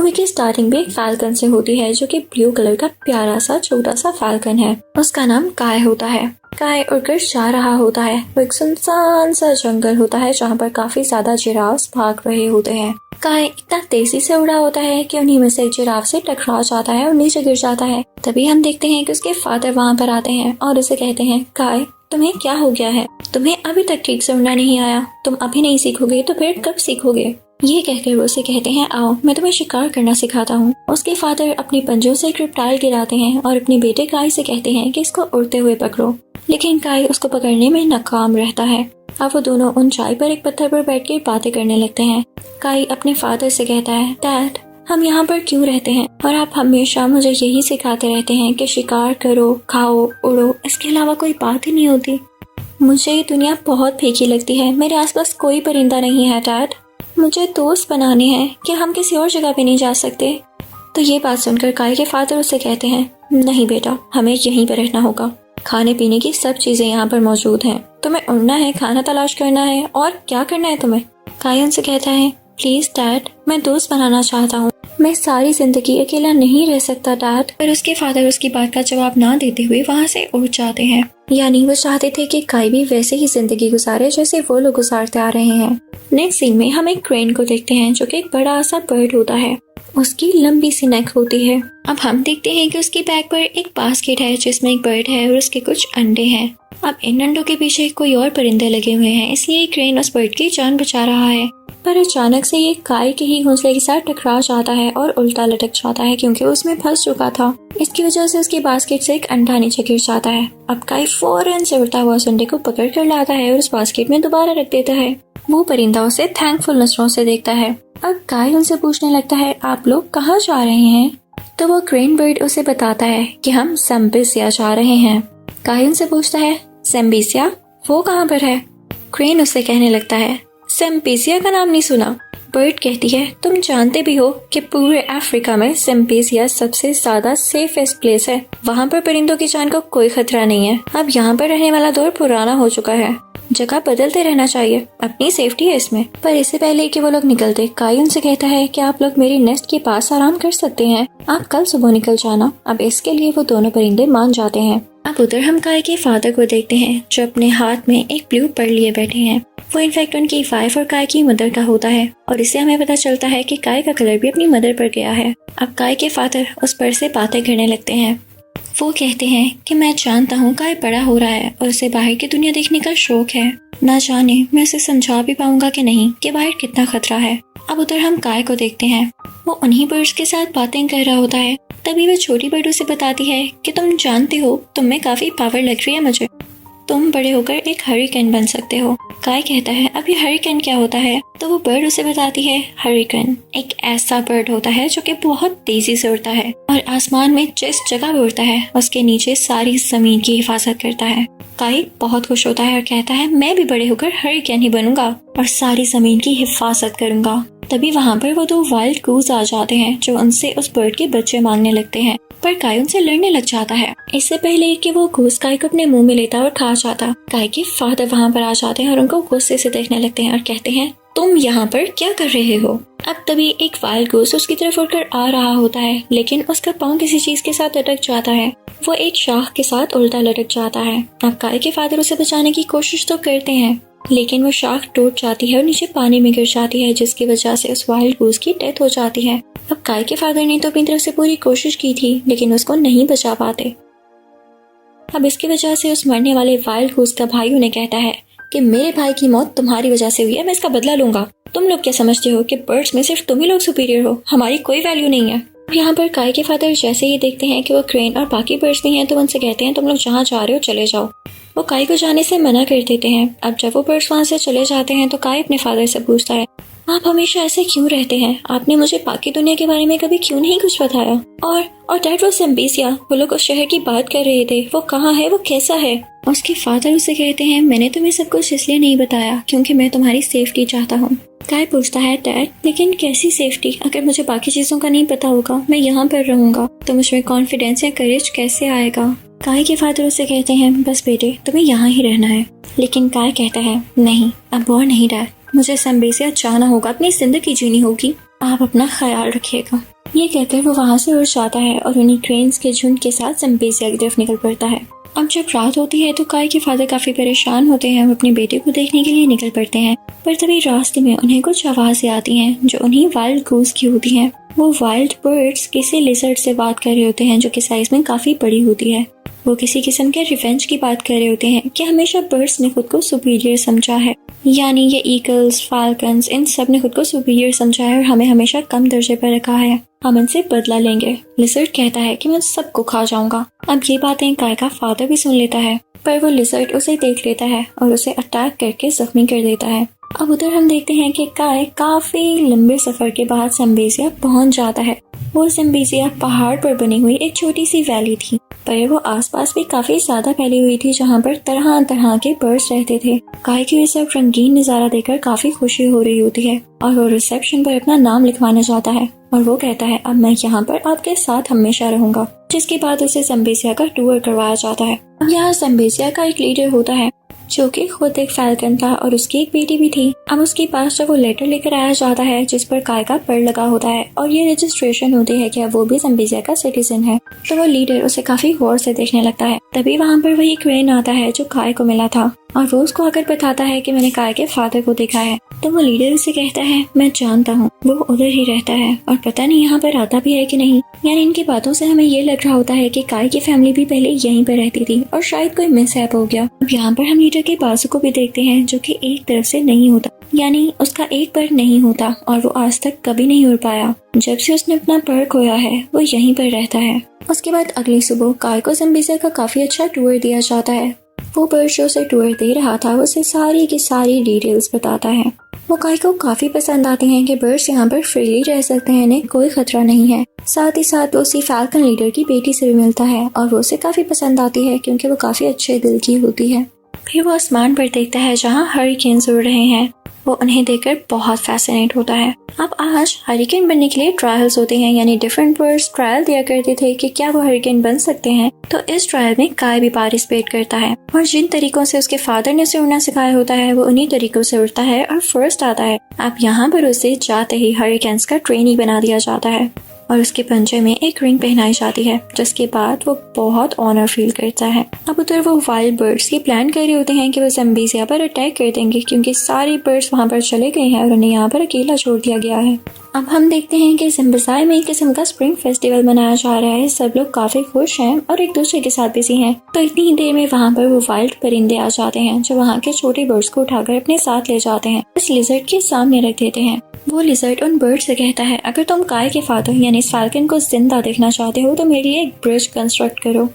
Movie की starting भी एक फैल्कन से होती है जो कि ब्लू कलर का प्यारा सा छोटा सा फैल्कन है। उसका नाम काय होता है। काय उड़कर जा रहा होता है। वो एक सुनसान सा जंगल होता है जहाँ पर काफी ज्यादा जिराफ भाग रहे होते हैं। काय इतना तेजी से उड़ा होता है कि उन्हीं में से एक जिराफ से टकरा जाता है और नीचे गिर जाता है। तभी हम देखते हैं कि उसके फादर वहाँ पर आते हैं और उसे कहते हैं, काय तुम्हें क्या हो गया है? तुम्हें अभी तक ठीक से उड़ना नहीं आया। तुम अभी नहीं सीखोगे तो फिर कब सीखोगे? ये कहकर वो उसे कहते हैं, आओ मैं तुम्हें शिकार करना सिखाता हूँ। उसके फादर अपने पंजों से एक रिप्टाइल गिराते हैं और अपने बेटे काय से कहते हैं कि इसको उड़ते हुए पकड़ो, लेकिन काय उसको पकड़ने में नाकाम रहता है। अब वो दोनों ऊंचाई पर एक पत्थर पर बैठ के बातें करने लगते हैं। काय अपने फादर से कहता है, डैड हम यहाँ पर क्यों रहते हैं और आप हमेशा मुझे यही सिखाते रहते हैं कि शिकार करो, खाओ, उड़ो, इसके अलावा कोई बात ही नहीं होती। मुझे ये दुनिया बहुत फीकी लगती है। मेरे आसपास कोई परिंदा नहीं है डैड। मुझे दोस्त बनाने हैं कि हम किसी और जगह पे नहीं जा सकते। तो ये बात सुनकर काय के फादर उसे कहते हैं, नहीं बेटा, हमें यहीं पर रहना होगा। खाने पीने की सब चीजें यहाँ पर मौजूद हैं। तुम्हें उड़ना है, खाना तलाश करना है, और क्या करना है तुम्हें? काय उनसे कहता है, प्लीज डैड मैं दोस्त बनाना चाहता हूँ। मैं सारी जिंदगी अकेला नहीं रह सकता डैड। पर उसके फादर उसकी बात का जवाब ना देते हुए वहाँ से उड़ जाते हैं। यानी वो चाहते थे कि काय भी वैसे ही जिंदगी गुजारे जैसे वो लोग गुजारते आ रहे हैं। नेक्स्ट सीन में हम एक क्रेन को देखते हैं जो कि एक बड़ा सा बर्ड होता है। उसकी लंबी सी नेक होती है। अब हम देखते हैं कि उसकी बैक पर एक बास्केट है जिसमें एक बर्ड है और उसके कुछ अंडे हैं। अब इन अंडों के पीछे कोई और परिंदे लगे हुए हैं, इसलिए क्रेन उस बर्ड की जान बचा रहा है। पर अचानक से ये काय के ही घोंसले के साथ टकरा जाता है और उल्टा लटक जाता है क्योंकि उसमें फंस चुका था। इसकी वजह से उसकी बास्केट से एक अंडा नीचे गिर जाता है। अब काय फौरन से उड़ता हुआ उस अंडे को पकड़ कर लाता है और उस बास्केट में दोबारा रख देता है। वो परिंदा उसे थैंकफुल नजरों से देखता है। अब काय उनसे पूछने लगता है, आप लोग कहाँ जा रहे हैं? तो वो क्रेन बर्ड उसे बताता है कि हम सेम्बिसिया जा रहे हैं। काय उनसे पूछता है, सेम्बिसिया वो कहाँ पर है? क्रेन उससे कहने लगता है, सेम्बिसिया का नाम नहीं सुना? बर्ड कहती है, तुम जानते भी हो कि पूरे अफ्रीका में सेम्बिसिया सबसे ज्यादा सेफेस्ट प्लेस है। वहाँ पर परिंदों की जान को कोई खतरा नहीं है। अब यहाँ पर रहने वाला दौर पुराना हो चुका है। जगह बदलते रहना चाहिए, अपनी सेफ्टी है इसमें। पर इससे पहले कि वो लोग निकलते, काय उनसे कहता है कि आप लोग मेरे नेस्ट के पास आराम कर सकते हैं। आप कल सुबह निकल जाना। अब इसके लिए वो दोनों परिंदे मान जाते हैं। अब उधर हम काय के फादर को देखते हैं जो अपने हाथ में एक ब्लू पर्ल लिए बैठे हैं। वो इनफैक्ट उनकी वाइफ और काय की मदर का होता है और इससे हमें पता चलता है कि काय का कलर भी अपनी मदर पर गया है। अब काय के फादर उस पर्ल से बातें करने लगते हैं। वो कहते हैं कि मैं जानता हूँ काय बड़ा हो रहा है और उसे बाहर की दुनिया देखने का शौक है। ना जाने मैं उसे समझा भी पाऊंगा कि नहीं कि बाहर कितना खतरा है। अब उधर हम काय को देखते हैं। वो उन्हीं बर्ड्स के साथ बातें कर रहा होता है। तभी वो छोटी बर्ड उसे बताती है कि तुम जानते हो तुम में काफी पावर लग रही है मुझे। तुम बड़े होकर एक हरिकेन बन सकते हो। काय कहता है, अब ये हरिकेन क्या होता है? तो वो बर्ड उसे बताती है, हरिकेन एक ऐसा बर्ड होता है जो कि बहुत तेजी से उड़ता है और आसमान में जिस जगह भी उड़ता है उसके नीचे सारी जमीन की हिफाजत करता है। काय बहुत खुश होता है और कहता है, मैं भी बड़े होकर हरिकेन ही बनूंगा और सारी जमीन की हिफाजत करूंगा। तभी वहाँ पर वो दो वाइल्ड गूज आ जाते हैं जो उनसे उस बर्ड के बच्चे मांगने लगते हैं। पर काय उनसे लड़ने लग जाता है। इससे पहले कि वो गूस काय को अपने मुंह में लेता और खा जाता, काय के फादर वहाँ पर आ जाते हैं और उनको गुस्से से देखने लगते हैं और कहते हैं, तुम यहाँ पर क्या कर रहे हो? अब तभी एक वाइल्ड गूस उसकी तरफ उड़कर आ रहा होता है, लेकिन उसका पाँव किसी चीज के साथ अटक जाता है। वो एक शाख के साथ उल्टा लटक जाता है। अब काय के फादर उसे बचाने की कोशिश तो करते हैं, लेकिन वो शाख टूट जाती है और नीचे पानी में गिर जाती है, जिसकी वजह से उस वाइल्ड गूस की डेथ हो जाती है। अब काय के फादर ने तो अपनी तरफ से पूरी कोशिश की थी, लेकिन उसको नहीं बचा पाते। अब इसकी वजह से उस मरने वाले वाइल्ड गूस का भाई उन्हें कहता है कि मेरे भाई की मौत तुम्हारी वजह से हुई है, मैं इसका बदला लूंगा। तुम लोग क्या समझते हो कि बर्ड्स में सिर्फ तुम ही लोग सुपीरियर हो, हमारी कोई वैल्यू नहीं है। यहाँ पर काय के फादर जैसे ही देखते हैं कि वो क्रेन और बाकी बर्ड्स भी हैं, तो उनसे कहते हैं, तुम लोग जहाँ जा रहे हो चले जाओ। वो काय को जाने से मना कर देते हैं। अब जब वो बर्ड्स वहाँ से चले जाते हैं तो काय अपने फादर से पूछता है, आप हमेशा ऐसे क्यों रहते हैं? आपने मुझे बाकी दुनिया के बारे में कभी क्यों नहीं कुछ बताया? और डैड वो सेम्बिसिया, वो लोग उस शहर की बात कर रहे थे, वो कहाँ है, वो कैसा है? उसके फादर उसे कहते हैं, मैंने तुम्हें सब कुछ इसलिए नहीं बताया क्योंकि मैं तुम्हारी सेफ्टी चाहता हूँ। काय पूछता है, डैड लेकिन कैसी सेफ्टी? अगर मुझे बाकी चीजों का नहीं पता होगा, मैं यहाँ पर रहूंगा, तो मुझमें कॉन्फिडेंस या करेज कैसे आएगा? काय के फादर उसे कहते हैं, बस बेटे तुम्हें यहाँ ही रहना है। लेकिन काय कहता है, नहीं अब और नहीं डैड, मुझे सेम्बिसिया जाना होगा, अपनी जिंदगी जीनी होगी। आप अपना ख्याल रखिएगा। ये कहकर वो वहाँ से उड़ जाता है और उन्हीं क्रेन्स के झुंड के साथ ज़म्बेसिया की तरफ निकल पड़ता है। अब जब रात होती है तो काई के फादर काफी परेशान होते हैं और अपने बेटे को देखने के लिए निकल पड़ते हैं। पर तभी रास्ते में उन्हें कुछ आवाजें आती हैं जो उन्हीं वाइल्ड गूस की होती हैं। वो वाइल्ड बर्ड्स किसी लिजर्ड से बात कर रहे होते हैं जो कि साइज में काफी बड़ी होती है। वो किसी किस्म के रिवेंज की बात कर रहे होते हैं कि हमेशा बर्ड्स ने खुद को सुपीरियर समझा है, यानी ये ईगल्स, फाल्कन्स, इन सब ने खुद को सुपीरियर समझा है और हमें हमेशा कम दर्जे पर रखा है। हम इनसे बदला लेंगे। लिजर्ड कहता है कि मैं सबको खा जाऊंगा। अब ये बातें काय का फादर भी सुन लेता है, पर वो लिजर्ड उसे देख लेता है और उसे अटैक करके जख्मी कर देता है। अब उधर हम देखते हैं कि काय काफी लंबे सफर के बाद ज़म्बेसिया पहुंच जाता है। वो ज़म्बेसिया पहाड़ पर बनी हुई एक छोटी सी वैली थी, पर वो आसपास भी काफी ज्यादा फैली हुई थी जहाँ पर तरह तरह के बर्ड्स रहते थे। काय की ये सब रंगीन नजारा देखकर काफी खुशी हो रही होती है और वो रिसेप्शन पर अपना नाम लिखवाने जाता है और वो कहता है अब मैं यहाँ पर आपके साथ हमेशा रहूंगा। जिसके बाद उसे ज़म्बेसिया का टूर करवाया जाता है। अब यहाँ ज़म्बेसिया का एक लीडर होता है जो कि खुद एक फैल्कन था और उसकी एक बेटी भी थी। अब उसके पास जब वो लेटर लेकर आया जाता है जिस पर काय का पर लगा होता है और ये रजिस्ट्रेशन होती है कि अब वो भी ज़म्बेसिया का सिटीजन है, तो वो लीडर उसे काफी गौर से देखने लगता है। तभी वहाँ पर वही क्रेन आता है जो काय को मिला था और वो उसको आकर बताता है कि मैंने काय के फादर को देखा है। तो वो लीडर उसे कहता है मैं जानता हूँ, वो उधर ही रहता है और पता नहीं यहाँ पर आता भी है कि नहीं। यानी इनकी बातों से हमें ये लग रहा होता है कि काय की फैमिली भी पहले यहीं पर रहती थी और शायद कोई मिसहैप हो गया। अब यहाँ पर हम लीडर के बाजू को भी देखते हैं जो कि एक तरफ से नहीं होता, यानी उसका एक पर नहीं होता और वो आज तक कभी नहीं उड़ पाया। जब से उसने अपना पर खोया है वो यहीं पर रहता है। उसके बाद अगली सुबह काय को ज़म्बेसिया का काफी अच्छा टूर दिया जाता है। वो बर्ड शो से टूर दे रहा था उसे सारी की सारी डिटेल्स बताता है। वो काय को काफी पसंद आते हैं कि बर्ड्स यहाँ पर फ्रीली रह सकते हैं, इन्हें कोई खतरा नहीं है। साथ ही साथ वो उसी फैल्कन लीडर की बेटी से भी मिलता है और वो उसे काफी पसंद आती है क्योंकि वो काफी अच्छे दिल की होती है। फिर वो आसमान पर देखता है जहाँ हरिकेन्स उड़ रहे हैं। वो उन्हें देखकर बहुत फैसिनेट होता है। अब आज हरिकेन बनने के लिए ट्रायल्स होते हैं, यानी डिफरेंट बर्ड्स ट्रायल दिया करते थे कि क्या वो हरिकेन बन सकते हैं। तो इस ट्रायल में काय भी पार्टिसिपेट करता है और जिन तरीकों से उसके फादर ने उसे उड़ना सिखाया होता है वो उन्हीं तरीकों से उड़ता है और फर्स्ट आता है। अब यहाँ पर उसे जाते ही हरिकेन्स का ट्रेनी बना दिया जाता है और उसके पंजे में एक रिंग पहनाई जाती है, जिसके बाद वो बहुत ऑनर फील करता है। अब उधर वो वाइल्ड बर्ड्स ये प्लान कर रहे होते हैं कि वो ज़म्बेसिया पर अटैक कर देंगे क्योंकि सारे बर्ड्स वहाँ पर चले गए हैं और उन्हें यहाँ पर अकेला छोड़ दिया गया है। अब हम देखते हैं कि ज़म्बेसिया में एक किस्म का स्प्रिंग फेस्टिवल मनाया जा रहा है। सब लोग काफी खुश हैं और एक दूसरे के साथ बिजी हैं। तो इतनी ही देर में वहाँ पर वो वाइल्ड परिंदे आ जाते हैं जो वहाँ के छोटे बर्ड्स को उठाकर अपने साथ ले जाते हैं, इस लिजर्ड के सामने रख देते हैं। वो लिजर्ड उन बर्ड से कहता है अगर तुम काय के फादर यानी इस फैल्कन को जिंदा देखना चाहते हो तो मेरे लिए एक ब्रिज कंस्ट्रक्ट करो।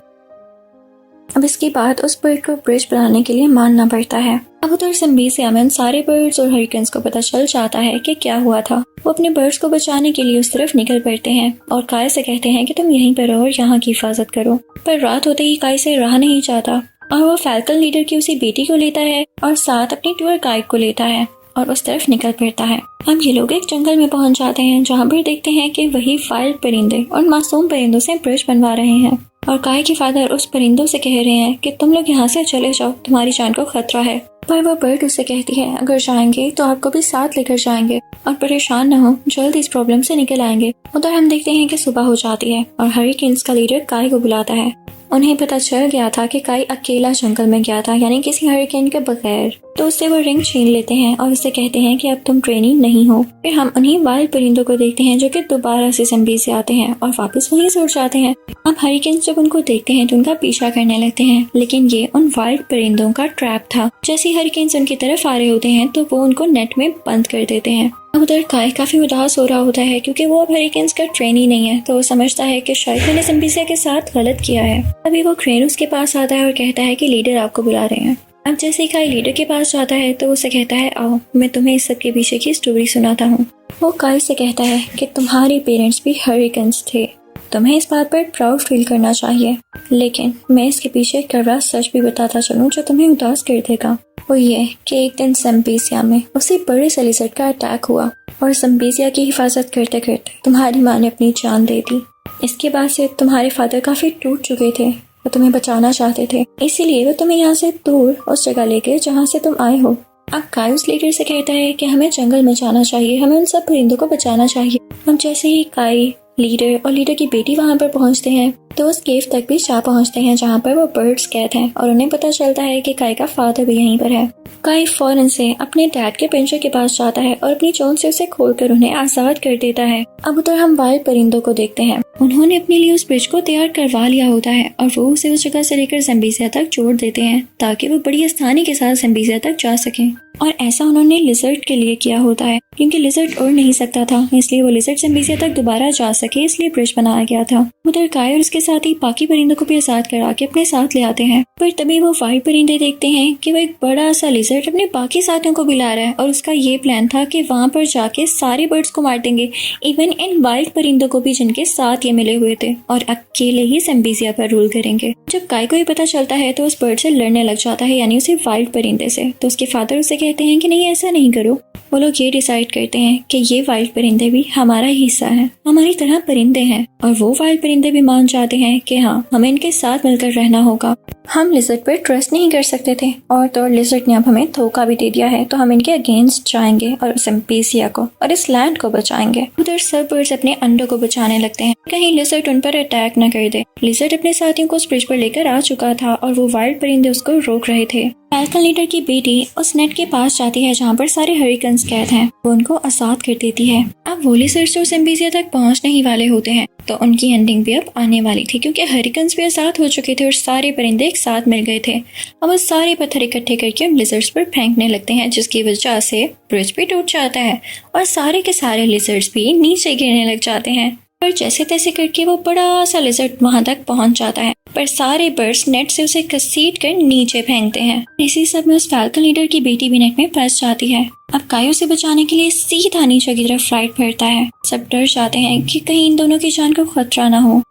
अब इसके बाद उस बर्ड को ब्रिज बनाने के लिए मानना पड़ता है। अब उधर ज़म्बेसिया में सारे बर्ड्स और हरिकेन्स को पता चल जाता है कि क्या हुआ था। वो अपने बर्ड्स को बचाने के लिए उस तरफ निकल पड़ते हैं और काय से कहते हैं कि तुम यहीं पर रहो और यहाँ की हिफाजत करो। पर रात होते ही काय से रहा नहीं जाता और वो फैल्कन लीडर की उसी बेटी को लेता है और साथ अपनी टूर गाइड को लेता है और उस तरफ निकल पड़ता है। अब ये लोग एक जंगल में पहुंच जाते हैं जहाँ पर देखते हैं कि वही वाइल्ड परिंदे और मासूम परिंदों से ब्रिज बनवा रहे हैं और काय के फादर उस परिंदों से कह रहे हैं कि तुम लोग यहाँ से चले जाओ, तुम्हारी जान को खतरा है। पर वो बर्ड उससे कहती है अगर जाएंगे तो आपको भी साथ लेकर जाएंगे और परेशान न हो, जल्द इस प्रॉब्लम से निकल आएंगे। उधर हम देखते हैं कि सुबह हो जाती है और हरिकेन्स का लीडर काय को बुलाता है। उन्हें पता चल गया था कि काय अकेला जंगल में गया था, यानी किसी हरिकेन के बगैर। तो उससे वो रिंग छीन लेते हैं और उससे कहते हैं कि अब तुम ट्रेनिंग नहीं हो। फिर हम उन्हीं वाइल्ड परिंदों को देखते हैं जो कि दोबारा से ज़म्बेसिया आते हैं और वापस वहीं से उड़ जाते हैं। अब हरिकेन जब उनको देखते हैं तो उनका पीछा करने लगते हैं, लेकिन ये उन वाइल्ड परिंदों का ट्रैप था। जैसे ही हरिकेन उनकी तरफ आ रहे होते हैं तो वो उनको नेट में बंद कर देते हैं। अब उधर काय काफी उदास हो रहा होता है क्योंकि वो अब हरिकेन्स का ट्रेनी नहीं है, तो वो समझता है कि शायद मैंने ज़म्बेसिया के साथ गलत किया है। अभी वो क्रेन उसके पास आता है और कहता है कि लीडर आपको बुला रहे हैं। अब जैसे ही काय लीडर के पास जाता है तो उसे कहता है आओ मैं तुम्हें इस सब के पीछे की स्टोरी सुनाता हूँ। वो काय से कहता है कि तुम्हारे पेरेंट्स भी हरिकेन्स थे, तुम्हें इस बात पर प्राउड फील करना चाहिए, लेकिन मैं इसके पीछे एक कड़वा सच भी बताता चलूं जो तुम्हें उदास कर देगा। वो ये कि एक दिन ज़म्बेसिया में उसी बड़े से लिजर्ड का अटैक हुआ और ज़म्बेसिया की हिफाजत करते करते तुम्हारी माँ ने अपनी जान दे दी। इसके बाद से तुम्हारे फादर काफी टूट चुके थे, वो तुम्हें बचाना चाहते थे, इसीलिए वो तुम्हें यहाँ से दूर उस जगह ले गए जहाँ से तुम आए हो। अब काई उस लीडर से कहता है कि हमें जंगल में जाना चाहिए, हमें उन सब परिंदों को बचाना चाहिए। अब जैसे ही काई, लीडर और लीडर की बेटी वहाँ पर पहुँचते हैं तो उस केव तक भी जा पहुँचते हैं जहाँ पर वो बर्ड्स कैद हैं और उन्हें पता चलता है कि काई का फादर भी यहीं पर है। काई फौरन से अपने डैड के पिंजरे के पास जाता है और अपनी चोंच से उसे खोलकर उन्हें आजाद कर देता है। अब उधर हम वाइल्ड परिंदों को देखते हैं। उन्होंने अपने लिए उस ब्रिज को तैयार करवा लिया होता है और वो उसे उस जगह से लेकर ज़म्बिसिया तक जोड़ देते हैं ताकि वो बड़ी आसानी के साथ ज़म्बिसिया तक जा सकें। और ऐसा उन्होंने लिजर्ड के लिए किया होता है क्योंकि लिजर्ड उड़ नहीं सकता था, इसलिए वो लिजर्ड ज़म्बिसिया तक दोबारा जा सके, इसलिए ब्रिज बनाया गया था। उधर काई और उसके साथ ही बाकी परिंदों को भी आजाद करा के अपने साथ ले आते हैं। पर तभी वो वाइल्ड परिंदे देखते हैं कि वो एक बड़ा सा लिजर्ड अपने बाकी साथियों को भी ला रहा है और उसका ये प्लान था कि वहाँ पर जाके सारे बर्ड्स को मार देंगे, इवन इन वाइल्ड परिंदों को भी जिनके साथ ये मिले हुए थे, और अकेले ही ज़म्बिसिया पर रूल करेंगे। जब काई को ये पता चलता है तो उस बर्ड से लड़ने लग जाता है, यानी उसे वाइल्ड परिंदे से। तो उसके फादर उसे कहते हैं कि नहीं, ऐसा नहीं करो। वो लोग ये डिसाइड करते हैं कि ये वाइल्ड परिंदे भी हमारा ही हिस्सा है, हमारी तरह परिंदे हैं। और वो वाइल्ड परिंदे भी मान जाते हैं कि हाँ, हमें इनके साथ मिलकर रहना होगा। हम लिजर्ड पर ट्रस्ट नहीं कर सकते थे और तो लिजर्ड ने अब हमें धोखा भी दे दिया है, तो हम इनके अगेंस्ट जाएंगे और ज़म्बिसिया को और इस लैंड को बचाएंगे। उधर सब बर्ड्स अपने अंडों को बचाने लगते हैं, कहीं लिजर्ड उन पर अटैक न कर दे। लिजर्ड अपने साथियों को उस ब्रिज पर लेकर आ चुका था और वो वाइल्ड परिंदे उसको रोक रहे थे। फाल्कन लीडर की बेटी उस नेट के पास जाती है जहाँ पर सारे हरिकन्स कैद हैं, वो उनको आजाद कर देती है। अब वो लिजर्ड्स जो ज़म्बिसिया तक पहुँचने ही वाले होते हैं, तो उनकी एंडिंग भी अब आने वाली थी क्योंकि हरिकन्स भी आजाद हो चुके थे और सारे परिंदे एक साथ मिल गए थे। अब वो सारे पत्थर इकट्ठे करके उन लिजर्ड्स पर फेंकने लगते हैं, जिसकी वजह से ब्रिज भी टूट जाता है और सारे के सारे लिजर्ड्स भी नीचे गिरने लग जाते हैं। पर जैसे तैसे करके वो बड़ा सा लिजर्ड वहां तक पहुंच जाता है, पर सारे बर्ड्स नेट से उसे घसीट कर नीचे फेंकते हैं। इसी सब में उस फाल्कन लीडर की बेटी भी नेट में फंस जाती है। अब काई उसे बचाने के लिए सीधा नीचे की तरफ फ्लाइट भरता है। सब डर जाते हैं कि कहीं इन दोनों की जान को खतरा ना हो।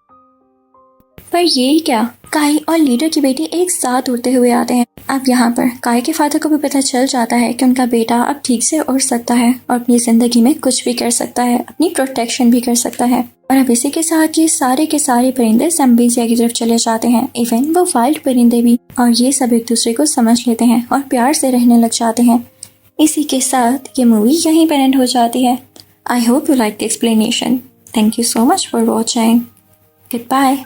पर ये क्या, काई और लीडर की बेटी एक साथ उड़ते हुए आते हैं। अब यहाँ पर काई के फादर को भी पता चल जाता है कि उनका बेटा अब ठीक से उड़ सकता है और अपनी जिंदगी में कुछ भी कर सकता है, अपनी प्रोटेक्शन भी कर सकता है। और अब इसी के साथ ये सारे के सारे परिंदे ज़म्बिसिया की तरफ चले जाते हैं, इवन वो वाइल्ड परिंदे भी, और ये सब एक दूसरे को समझ लेते हैं और प्यार से रहने लग जाते हैं। इसी के साथ ये मूवी यहीं पर एंड हो जाती है। I hope you like the explanation. Thank you so much for watching. Good bye.